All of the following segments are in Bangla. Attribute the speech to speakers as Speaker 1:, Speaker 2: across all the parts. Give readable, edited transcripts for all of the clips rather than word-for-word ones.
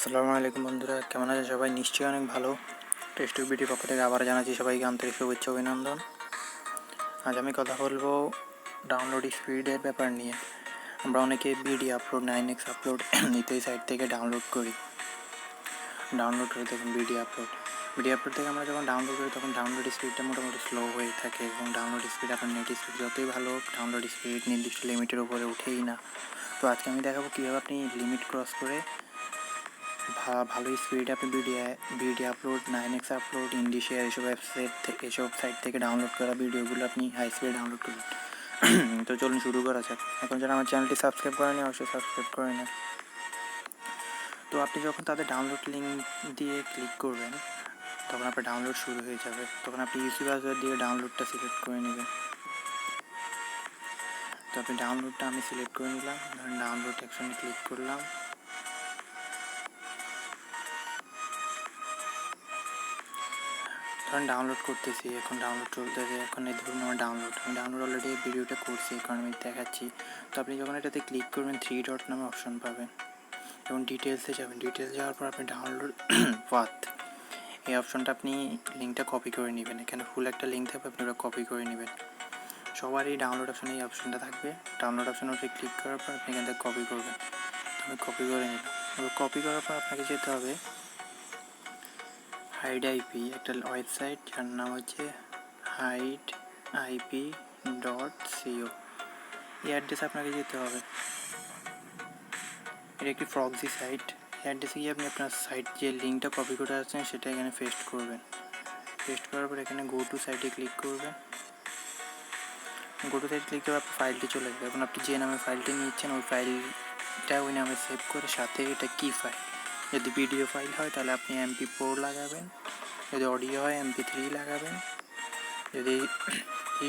Speaker 1: আসসালামুআলাইকুম বন্ধুরা, কেমন আছেন সবাই? নিশ্চয়ই অনেক ভালো। টেস্ট ভিডিওর পক্ষ থেকে আবার জানাচ্ছি সবাইকে আন্তরিক শুভেচ্ছা অভিনন্দন। আজ আমি কথা বলবো ডাউনলোড স্পিডের ব্যাপার নিয়ে। আমরা অনেকে Bdupload 9xupload এই সাইট থেকে ডাউনলোড করি। দেখুন Bdupload থেকে আমরা যখন ডাউনলোড করি তখন ডাউনলোড স্পিডটা মোটামুটি স্লো হয়ে থাকে এবং ডাউনলোড স্পিড আপনার নেট স্পিড যতই ভালো হোক, ডাউনলোড স্পিড নির্দিষ্ট লিমিটের উপরে উঠেই না। তো আজকে আমি দেখাবো কীভাবে আপনি লিমিট ক্রস করে ভালো স্পিড আপনি Bdupload 9xupload ইন্ডিশেয়ার এসব সাইট থেকে ডাউনলোড করা ভিডিওগুলো আপনি হাই স্পিডে ডাউনলোড করবেন। তো চলুন শুরু করা যাক। এখন যারা আমার চ্যানেলটি সাবস্ক্রাইব করেনি অবশ্যই সাবস্ক্রাইব করে নেন। তো আপনি যখন তাদের ডাউনলোড লিঙ্ক দিয়ে ক্লিক করবেন তখন আপনার ডাউনলোড শুরু হয়ে যাবে। তখন আপনি ইউসি ব্রাউজার দিয়ে ডাউনলোডটা সিলেক্ট করে নেবেন। তো আপনি ডাউনলোডটা আমি সিলেক্ট করে নিলাম, ধরেন ডাউনলোড অপশনে ক্লিক করলাম। ধরেন ডাউনলোড করতেছি, এখন ডাউনলোড চলতেছে। এখন এই ধরুন আমার ডাউনলোড অলরেডি ভিডিওটা করছি, কারণ আমি দেখাচ্ছি। তো আপনি যখন এটাতে ক্লিক করবেন 3 ডট নামে অপশন পাবেন এবং ডিটেলসে যাবেন। ডিটেলস যাওয়ার পর আপনি ডাউনলোড পাথ এই অপশনটা আপনি লিঙ্কটা কপি করে নেবেন। এখানে ফুল একটা লিঙ্ক থাকবে, আপনি ওটা কপি করে নেবেন। সবারই ডাউনলোড অপশানে এই অপশনটা থাকবে। ডাউনলোড অপশানে ওটা ক্লিক করার পর আপনি এখান থেকে কপি করবেন। আমি কপি করে নিলাম। এবার কপি করার পর আপনাকে যেতে হবে হাইড আইপি, একটা ওয়েবসাইট যার নাম হচ্ছে hideen.co। এই অ্যাড্রেসে আপনাকে যেতে হবে। এটা একটি প্রক্সি সাইট। এই অ্যাড্রেসে গিয়ে আপনি আপনার সাইট যে লিঙ্কটা কপি করে আসছেন সেটা এখানে পেস্ট করবেন। পেস্ট করার পর এখানে গো টু সাইটে ক্লিক করবেন। গো টু সাইট ক্লিক করে আপনার ফাইলটি চলে যাবে। এখন আপনি যে নামে ফাইলটি নিচ্ছেন ওই ফাইলটা ওই নামে সেভ করে সাথে এটা কি ফাইল, যদি ভিডিও ফাইল হয় তাহলে আপনি MP4 লাগাবেন, যদি অডিও হয় MP3 লাগাবেন, যদি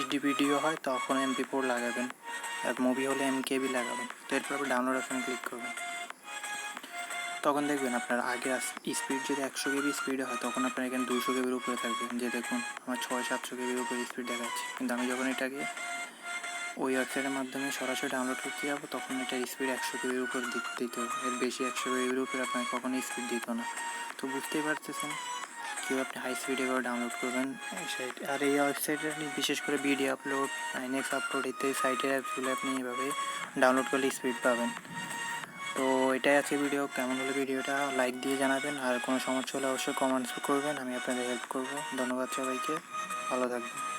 Speaker 1: HD ভিডিও হয় তখন MP4 লাগাবেন, আর মুভি হলে MKB লাগাবেন। তো এরপর আপনি ডাউনলোড অপশানে ক্লিক করবেন। তখন দেখবেন আপনার আগের স্পিড যদি 100 KB স্পিডে হয় তখন আপনার এখানে 200 KBর উপরে থাকবে। যে দেখুন আমার 600-700 KBর উপরে স্পিড দেখাচ্ছে, কিন্তু আমি যখন এটাকে ওই ওয়েবসাইটের মাধ্যমে সরাসরি ডাউনলোড করতে যাবো তখন এটার স্পিড 100 KBর উপর দিত। এর বেশি 100 KBর উপরে আপনার কখনোই স্পিড দিত না। তো বুঝতেই পারতেছেন কীভাবে আপনি হাই স্পিডে করে ডাউনলোড করবেন এই সাইট। আর এই ওয়েবসাইটে আপনি বিশেষ করে Bdupload 9xupload ইত্যাদি সাইটের অ্যাপসগুলো আপনি এভাবে ডাউনলোড করলে স্পিড পাবেন। তো এটাই আছে ভিডিও। কেমন হলো ভিডিওটা লাইক দিয়ে জানাবেন, আর কোনো সমস্যা হলে অবশ্যই কমেন্টস করবেন, আমি আপনাদের হেল্প করব। ধন্যবাদ সবাইকে, ভালো থাকবেন।